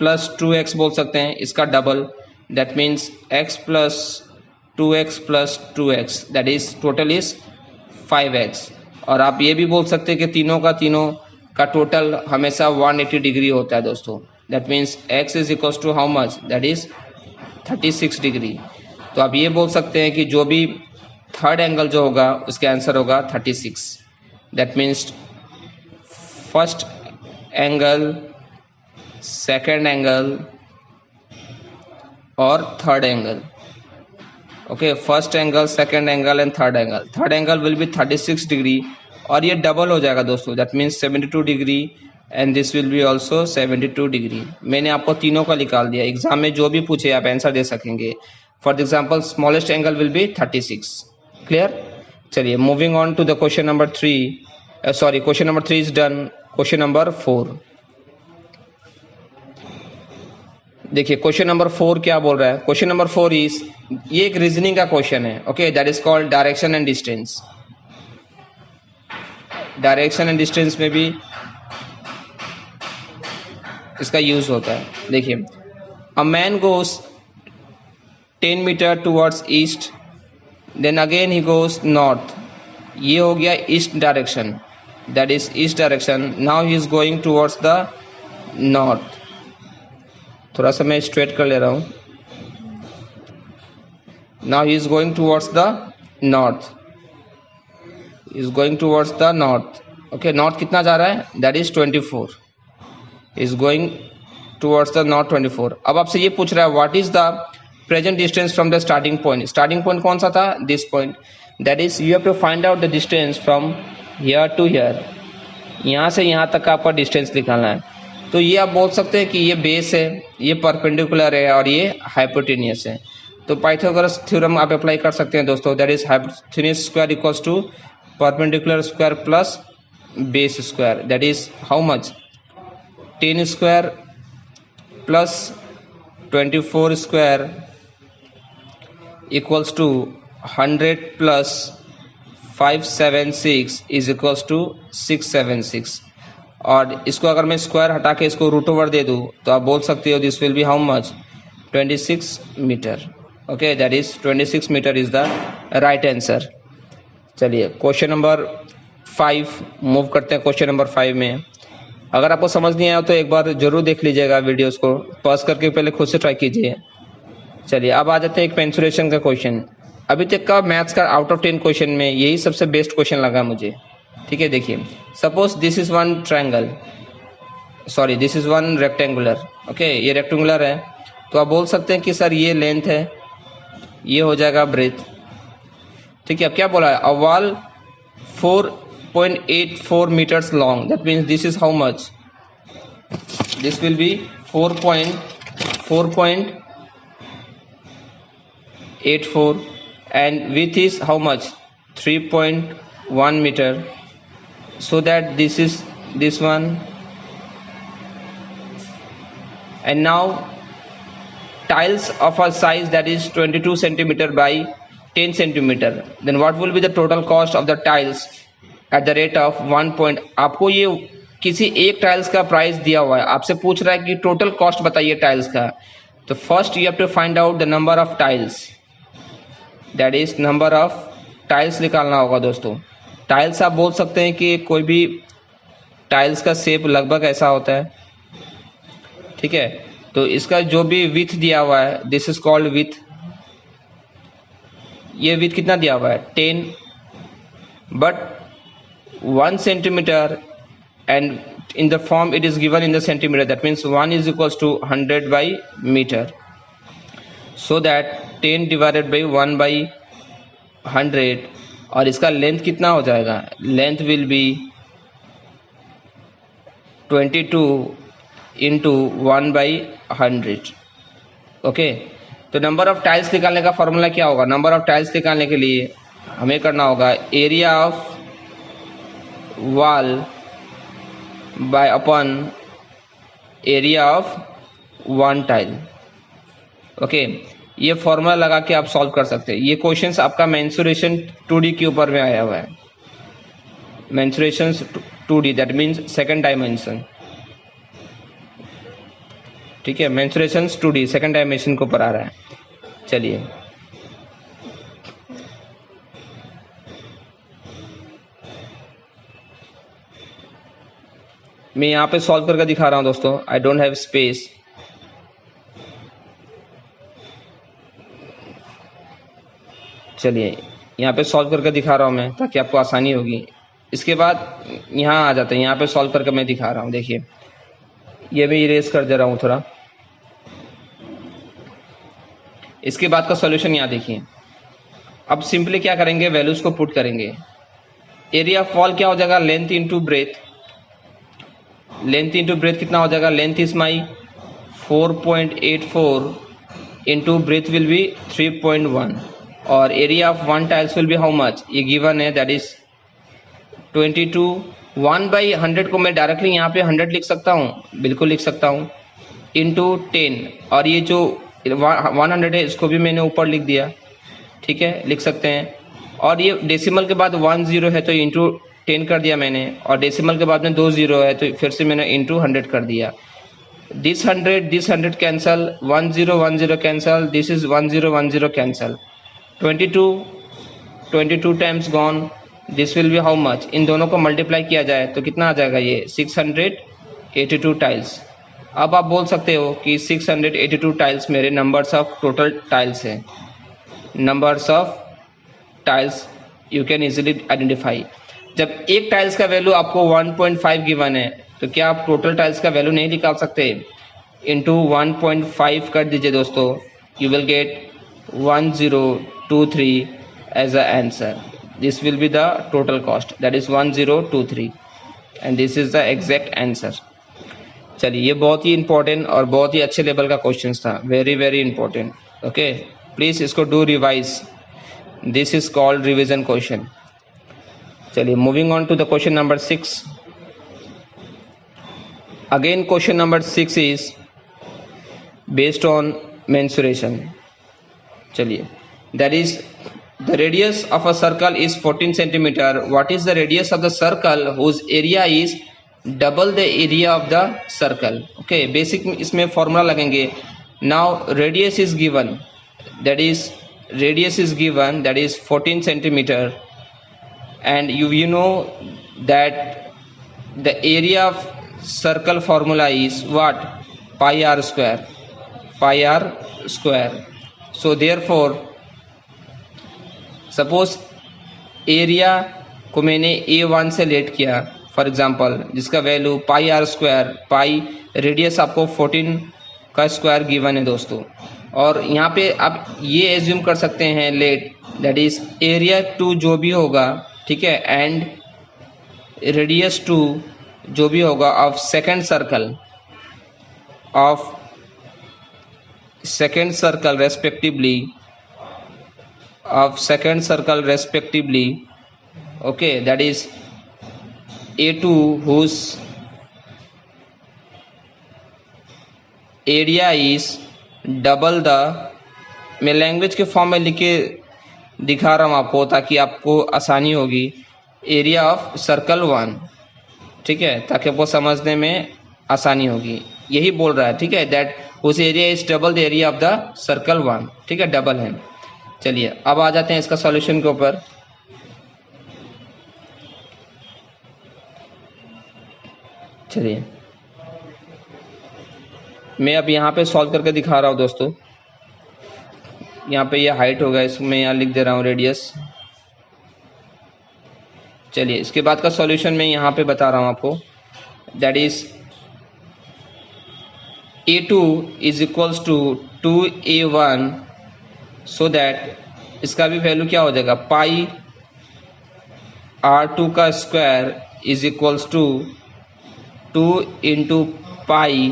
+ 2x बोल सकते हैं, इसका double, that means x + 2x + 2x, that is total is 5x। और आप ये भी बोल सकते हैं कि तीनों का टोटल हमेशा 180 डिग्री होता है दोस्तों, that means x is equals to how much, that is 36 degree. तो आप ये बोल सकते हैं कि जो भी थर्ड एंगल जो होगा उसका आंसर होगा 36, that means first angle, second angle और third angle. Okay, first angle, second angle and third angle will be 36 degree और ये डबल हो जाएगा दोस्तों, that means 72 degree and this will be also 72 degree. मैंने आपको तीनों का निकाल दिया, एग्जाम में जो भी पूछे आप आंसर दे सकेंगे। For example smallest angle will be 36। Clear? चलिए moving on to the question number 3। Sorry, question number 3 is done. Question number 4 देखिए, क्वेश्चन नंबर 4 क्या बोल रहा है। क्वेश्चन नंबर 4 इज, ये एक रीजनिंग का क्वेश्चन है, okay, that is called direction and distance. Direction and distance में भी इसका यूज होता है। देखिए, a man goes 10 metre towards east, then again he goes north. ये हो गया east direction, that is east direction. Now he is going towards the north. थोड़ा सा मैं स्ट्रेट कर ले रहा हूं। Now he is going towards the north, is going towards the north. Okay, north कितना जा रहा है, that is 24, is going towards the north 24। अब आपसे ये पूछ रहा है what is the present distance from the starting point. Starting point कौन सा था, this point, that is you have to find out the distance from here to here. यहाँ से यहाँ तक का आपका डिस्टेंस निकालना है। तो ये आप बोल सकते हैं कि ये बेस है, ये परपेंडिकुलर है और ये हाइपोटेनियस है। तो पाइथागोरस थ्योरम आप अप्लाई कर सकते हैं दोस्तों, that is hypotenuse square equals to perpendicular square plus base square, that is how much, 10 square plus 24 square equals to 100 plus 576 is equals to 676। और इसको अगर मैं स्क्वायर हटा के इसको रूट ओवर दे दूं तो आप बोल सकते हो this will be how much, 26 metre. Okay, that is 26 metre is the right answer. चलिए क्वेश्चन नंबर 5 मूव करते हैं। क्वेश्चन नंबर 5 में अगर आपको समझ नहीं आया तो एक बार जरूर देख लीजिएगा वीडियोस को, पॉज करके पहले खुद से ट्राई कीजिए। चलिए अब आ जाते हैं एक मेंसुरेशन का क्वेश्चन। अभी तक का मैथ्स का आउट ऑफ 10 क्वेश्चन में यही सबसे बेस्ट क्वेश्चन लगा मुझे। ठीक है, देखिए, suppose this is one triangle, sorry this is one rectangular. Okay, ये रेक्टेंगुलर है, तो आप बोल सकते हैं कि सर ये लेंथ है, ये हो जाएगा ब्रेथ। ठीक है, अब क्या बोला है, a wall 4.84 meters long, that means this is how much, this will be 4.84 and width is how much, 3.1 meter, so that this is this one. And now tiles of a size that is 22 centimeter by 10 centimeter, then what will be the total cost of the tiles at the rate of 1 point। आपको ये किसी एक tiles का price दिया हुआ है, आपसे पूछ रहा है कि टोटल कॉस्ट बताइए टाइल्स का। तो first you have to find out the number of tiles, that is number of tiles निकालना होगा दोस्तों। टाइल्स आप बोल सकते हैं कि कोई भी टाइल्स का शेप लगभग ऐसा होता है। ठीक है, तो इसका जो भी विथ दिया हुआ है दिस इज कॉल्ड विथ। ये विथ कितना दिया हुआ है, 10, but 1 centimeter and in the form it is given in the centimeter, that means 1 is equals to 100 by meter, so that 10 divided by 1 by 100। और इसका लेंथ कितना हो जाएगा, length will be 22 into 1 by 100। Okay, तो number of tiles निकालने का formula क्या होगा, नंबर ऑफ टाइल्स निकालने के लिए हमें करना होगा area of wall bye upon area of one tile. Okay, ये फॉर्मूला लगा के आप सॉल्व कर सकते हैं। ये क्वेश्चंस आपका मेंसुरेशन 2D के ऊपर में आया हुआ है, mensuration 2D, that means second dimension. ठीक है, मेंसुरेशन 2D सेकंड डायमेंशन के ऊपर आ रहा है। चलिए मैं यहाँ पे सॉल्व करके दिखा रहा हूँ दोस्तों, आई डोंट हैव स्पेस। चलिए यहाँ पे सॉल्व करके दिखा रहा हूँ मैं, ताकि आपको आसानी होगी। इसके बाद यहाँ आ जाते हैं, यहाँ पे सॉल्व करके मैं दिखा रहा हूँ। देखिए ये मैं इरेज कर दे रहा हूँ थोड़ा। इसके बाद का सॉल्यूशन यहाँ देखिए। अब सिंपली क्या करेंगे, वैल्यूज को पुट करेंगे। एरिया ऑफ वॉल क्या हो जाएगा, length into breadth, length into breadth कितना हो जाएगा, length is my 4.84 into breadth will be 3.1 और area of one tiles will be how much, ये गिवन है दैट इज 22। 1/100 को मैं डायरेक्टली यहाँ पे 100 लिख सकता हूँ, बिल्कुल लिख सकता हूँ, इंटू 10 और ये जो 100 है इसको भी मैंने ऊपर लिख दिया, ठीक है, लिख सकते हैं। और ये डेसिमल के बाद 10 है तो इंटू 10 कर दिया मैंने, और डेसिमल के बाद में 20 है तो फिर से मैंने इंटू 100 कर दिया। this 100 cancel, 10 cancel, this is 10 cancel, 22 times gone, this will be how much, इन दोनों को मल्टीप्लाई किया जाए तो कितना आ जाएगा, ये 682 टाइल्स। अब आप बोल सकते हो कि 682 टाइल्स मेरे नंबर्स ऑफ टोटल टाइल्स हैं, numbers of tiles you can easily identify. जब एक टाइल्स का वैल्यू आपको 1.5 गिवन है तो क्या आप टोटल टाइल्स का वैल्यू नहीं निकाल सकते, इंटू 1.5 कर दीजिए दोस्तों, you will get 1023 as a answer. This will be the total cost, that is 1023 and this is the exact answer. चलिए, ये बहुत ही इंपॉर्टेंट और बहुत ही अच्छे लेवल का क्वेश्चन था, very very important. Okay, please इसको do revise, this is called revision question. चलिए, moving on to the question number 6। Again, question number 6 is based on mensuration. चलिए, that is the radius of a circle is 14 centimeter. What is the radius of the circle whose area is double the area of the circle? Okay, basic इसमें formula लगेंगे. Now radius is given, that is 14 centimeter, and you know that the area of circle formula is what, pi r square. So therefore suppose area को मैंने a1 से let किया for example, जिसका value pi r square, pi radius आपको 14 का square given है दोस्तों, और यहाँ पे आप ये एज्यूम कर सकते हैं let, that is area two जो भी होगा, ठीक है, एंड रेडियस टू जो भी होगा of second circle respectively, okay, that is A2 whose area is double the, मैं लैंग्वेज के फॉर्म में लिख के दिखा रहा हूँ आपको ताकि आपको आसानी होगी, एरिया ऑफ सर्कल 1, ठीक है, ताकि आपको समझने में आसानी होगी, यही बोल रहा है, ठीक है, दैट उस area is double the area of the circle 1, ठीक है, डबल है। चलिए, अब आ जाते हैं इसका सॉल्यूशन के ऊपर। चलिए, मैं अब यहाँ पे सॉल्व करके दिखा रहा हूँ दोस्तों। यहाँ पे ये हाइट होगा, इसमें यहाँ लिख दे रहा हूँ रेडियस। चलिए, इसके बाद का सॉल्यूशन मैं यहाँ पे बता रहा हूँ आपको, that is A2 is equals to 2A1, so that इसका भी वैल्यू क्या हो जाएगा, पाई R2 का square is equals to 2 into pi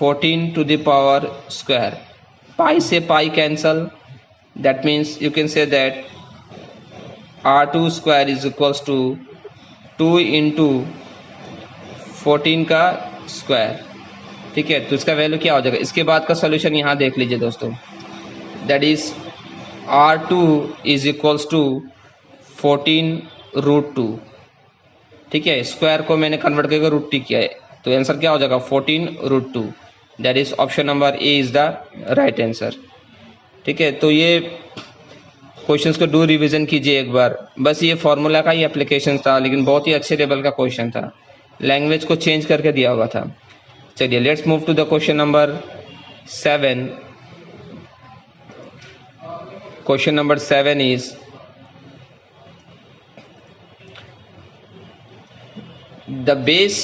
14 to the power square. Pi से pi cancel, that means you can say that R2 square is equals to 2 into 14 का square, ठीक है, तो इसका वैल्यू क्या हो जाएगा। इसके बाद का सॉल्यूशन यहाँ देख लीजिए दोस्तों, that is R2 is equals to 14√2, ठीक है, स्क्वायर को मैंने कन्वर्ट करके √t किया है, तो आंसर क्या हो जाएगा 14√2, that is option number A is the right answer, ठीक है। तो ये क्वेश्चंस को डू रिवीजन कीजिए एक बार, बस ये फॉर्मूला का ही एप्लीकेशन था, लेकिन बहुत ही अच्छे लेवल का क्वेश्चन था, लैंग्वेज को चेंज करके दिया हुआ था। चलिए, let's move to the question number 7। Question number 7 is the base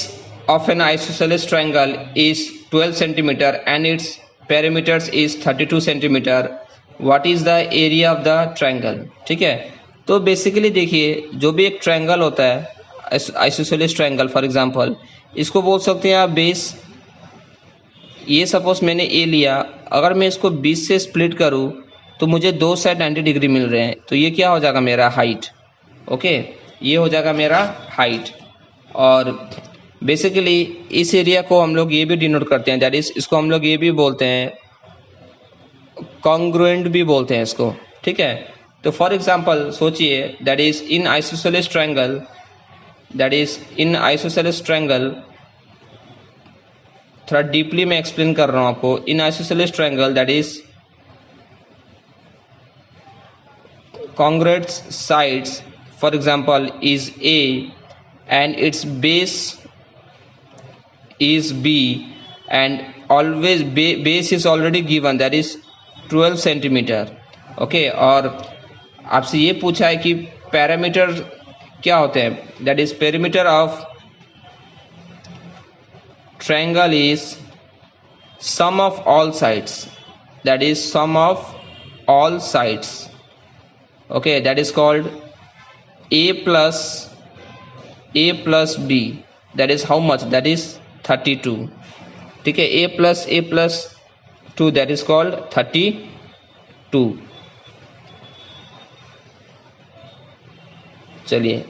of an isosceles triangle is 12 centimeter and its perimeters is 32 centimeter. What is the area of the triangle? ठीक है, तो basically देखिए, जो भी एक ट्रायंगल होता है, isosceles triangle for example, इसको बोल सकते हैं आप बेस। ये सपोज मैंने ए लिया, अगर मैं इसको 20 से स्प्लिट करूँ तो मुझे दो साइड 90 डिग्री मिल रहे हैं, तो ये क्या हो जाएगा मेरा हाइट। ओके, ये हो जाएगा मेरा हाइट। और बेसिकली इस एरिया को हम लोग ये भी डिनोट करते हैं, दैट इज इसको हम लोग ये भी बोलते हैं, कॉन्ग्रुएंट भी बोलते हैं इसको, ठीक है। तो फॉर एग्जांपल सोचिए, that is in isosceles triangle, that is in isosceles triangle, थोड़ा डीपली मैं एक्सप्लेन कर रहा हूँ आपको। In isosceles triangle that is congruent sides, for example, is A and its base is B, and always base is already given, that is 12 centimeter. Okay, और आपसे ये पूछा है कि पैरामीटर क्या होते हैं, that is perimeter of triangle is sum of all sides, that is sum of all sides. Okay, that is called a plus b, that is how much, that is 32. ठीक है, a plus 2, that is called 32. चलिए,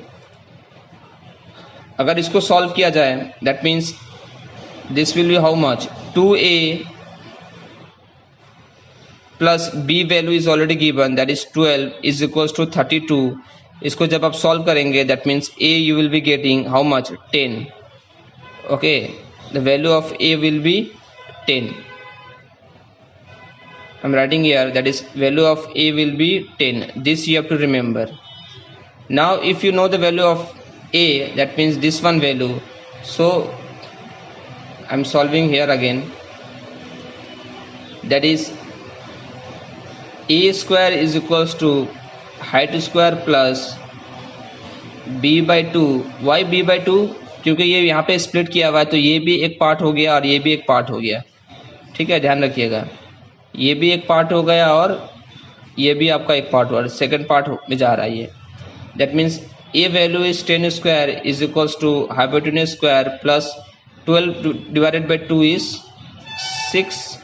अगर इसको solve किया जाए, that means this will be how much, 2a plus b value is already given, that is 12 is equals to 32. इसको जब आप सॉल्व करेंगे, that means a you will be getting how much, 10. Okay, the value of a will be 10. I'm writing here, that is value of a will be 10. This you have to remember. Now if you know the value of a, that means this one value, so I'm solving here again, that is a square is equals to height square plus b by 2. why b by 2? क्योंकि ये यहाँ पे split किया हुआ है, तो ये भी एक पार्ट हो गया और ये भी एक पार्ट हो गया, ठीक है, ध्यान रखिएगा। ये भी एक पार्ट हो गया और ये भी आपका एक पार्ट हुआ, सेकंड पार्ट में जा रहा है ये। That means a value is 10 square is equals to hypotenuse square plus 12 divided by 2 is 6,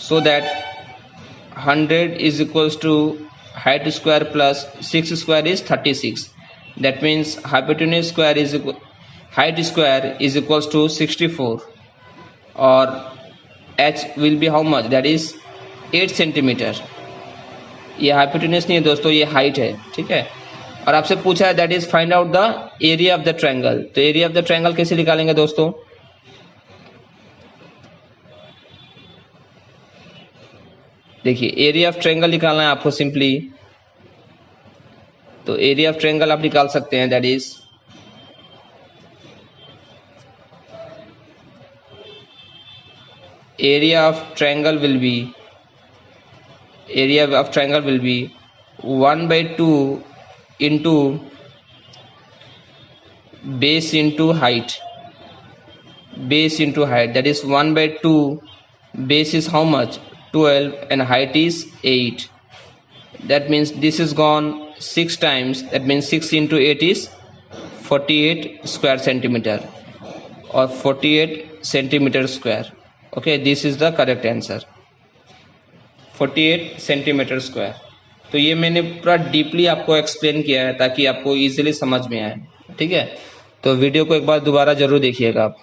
so that 100 is equals to height square plus 6 square is 36. That means hypotenuse square is height square is equals to 64, or h will be how much, that is 8 centimeter. ये hypotenuse नहीं है दोस्तों, ये height है, ठीक है। और आपसे पूछा है that is find out the area of the triangle, तो area of the triangle कैसे निकालेंगे दोस्तों? देखिए, एरिया ऑफ ट्रायंगल निकालना है आपको सिंपली, तो एरिया ऑफ ट्रायंगल आप निकाल सकते हैं, that is area of triangle will be 1/2 into base into height, that is 1/2 base is how much, 12, and height is 8. That means this is gone 6 times, that means 6 into 8 is 48 square centimeter, or 48 centimeter square. Okay, this is the correct answer, 48 centimeter square. तो ये मैंने पूरा deeply आपको explain किया है ताकि आपको easily समझ में आए, ठीक है। तो वीडियो को एक बार दोबारा जरूर देखिएगा आप।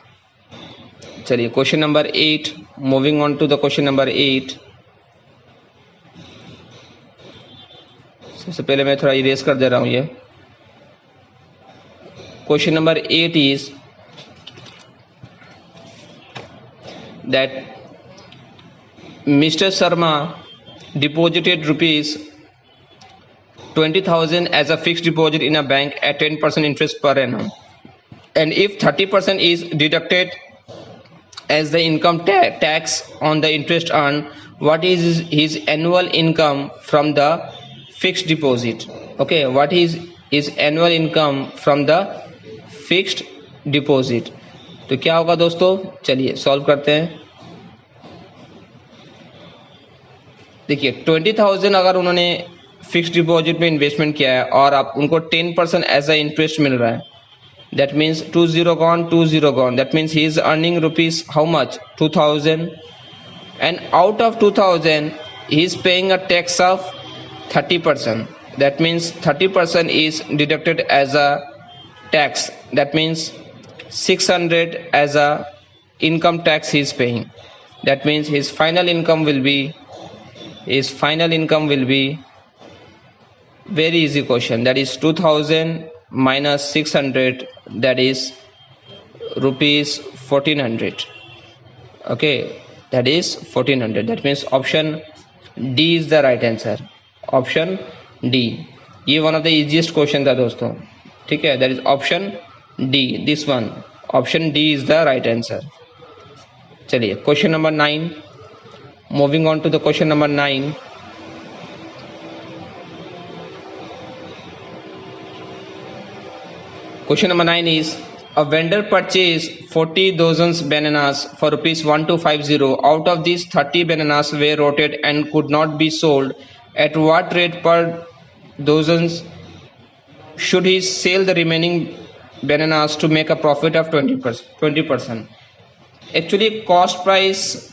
चलिए, question number 8, moving on to the question number 8। सबसे पहले मैं थोड़ा इरेज कर दे रहा हूं ये। Question number 8 is that mister Sharma deposited rupees 20,000 as a fixed deposit in a bank at 10% interest per annum, and if 30% is deducted as the income tax on the interest earned, what is his annual income from the fixed deposit? Okay, what is his annual income from the fixed deposit? तो क्या होगा दोस्तों, चलिए solve करते हैं। देखिए, 20,000 अगर उन्होंने फिक्स्ड डिपॉजिट में इन्वेस्टमेंट किया है और आप उनको 10% एज अ इंटरेस्ट मिल रहा है, That means 20 gone, 20 gone. That means he is earning rupees how much? 2000. And out of 2000, he is paying a tax of 30%. That means 30% is deducted as a tax. That means 600 as a income tax he is paying. That means his final income will be very easy question, that is 2000 minus 600, that is rupees 1400. Okay, that is 1400. That means option D is the right answer. Option D. ये one of the easiest question था दोस्तों, ठीक है, that is option D. This one, option D is the right answer. चलिए question number 9. Moving on to the question number 9. Question number 9 is, a vendor purchased 40 dozens bananas for rupees 1250. Out of these, 30 bananas were rotted and could not be sold. At what rate per dozens should he sell the remaining bananas to make a profit of 20%? Actually, cost price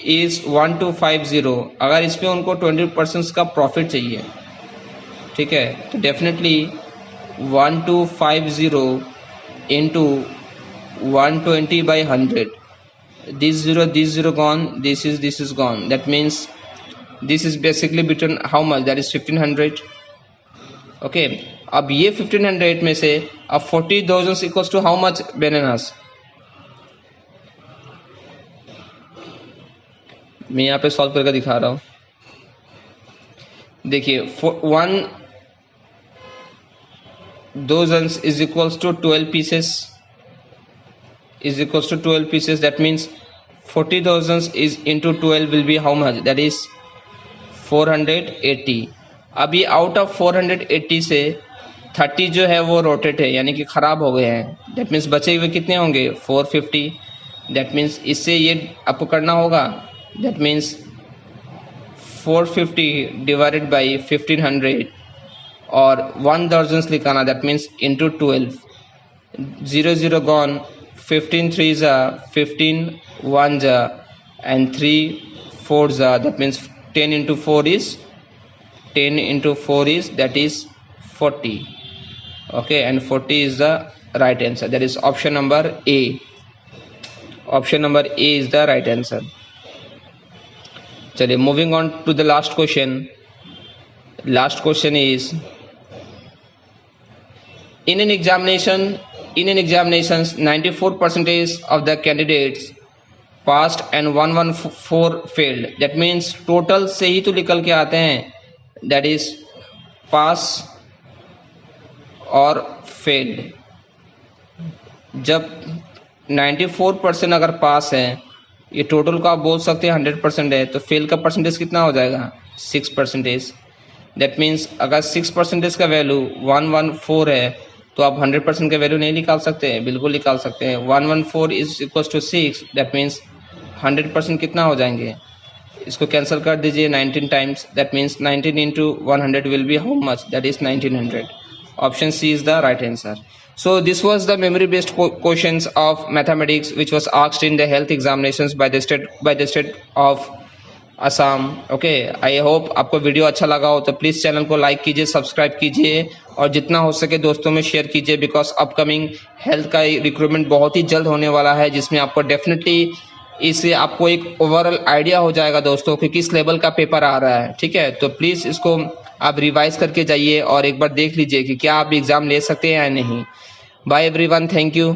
is 1250. अगर इसमें उनको 20% का profit चाहिए, ठीक है, तो definitely 1250 into 120 by 100. This zero gone, this is gone. That means this is basically between how much? That is 1500. Okay, अब ये 1500 में से अब 40 dozens equals to how much bananas? मैं यहाँ पे सॉल्व करके दिखा रहा हूँ. देखिए 1 dozens is equals to 12 pieces. That means 40 dozens is into 12 will be how much? That is 480. अब ये आउट ऑफ 480 से 30 जो है वो रोटेट है, यानी कि खराब हो गए हैं. दैट मीन्स बचे हुए कितने होंगे? 450. दैट मीन्स इससे ये आपको करना होगा. दैट मीन्स 450 डिवाइडेड बाई 1500 और 1 dozens लिखाना. That means into 12. 0 गॉन. 15 3 जा, 15 1 जा, and 3 4 जा. That means 10 into 4 is that is 40. Okay, and 40 is the right answer. That is option number A. Option number A is the right answer. चलिए moving on to the last question. Last question is, in an examinations 94% of the candidates passed and 114 failed. That means total से ही तो निकल के आते हैं, that is pass और failed. जब 94% अगर पास है, ये टोटल को आप बोल सकते हैं 100% है, तो फेल का परसेंटेज कितना हो जाएगा? 6%. दैट मीन्स अगर 6% का वैल्यू 114 है तो आप 100% का वैल्यू नहीं निकाल सकते हैं? बिल्कुल निकाल सकते हैं. 114 is equal to 6. That means 100% कितना हो जाएंगे? इसको कैंसिल कर दीजिए 19 times. That means 19 into 100 will be how much? That is 1900. Option C is the right answer. So this was the memory based questions of mathematics which was asked in the health examinations by the state of Assam. Okay, I hope आपको video अच्छा लगा हो तो please channel को like कीजिए, subscribe कीजिए और जितना हो सके दोस्तों में शेयर कीजिए, बिकॉज अपकमिंग हेल्थ का रिक्रूटमेंट बहुत ही जल्द होने वाला है, जिसमें आपको डेफिनेटली इससे आपको एक ओवरऑल आइडिया हो जाएगा दोस्तों कि किस लेवल का पेपर आ रहा है. ठीक है, तो प्लीज़ इसको आप रिवाइज करके जाइए और एक बार देख लीजिए कि क्या आप एग्ज़ाम ले सकते हैं या नहीं. Bye everyone, thank you.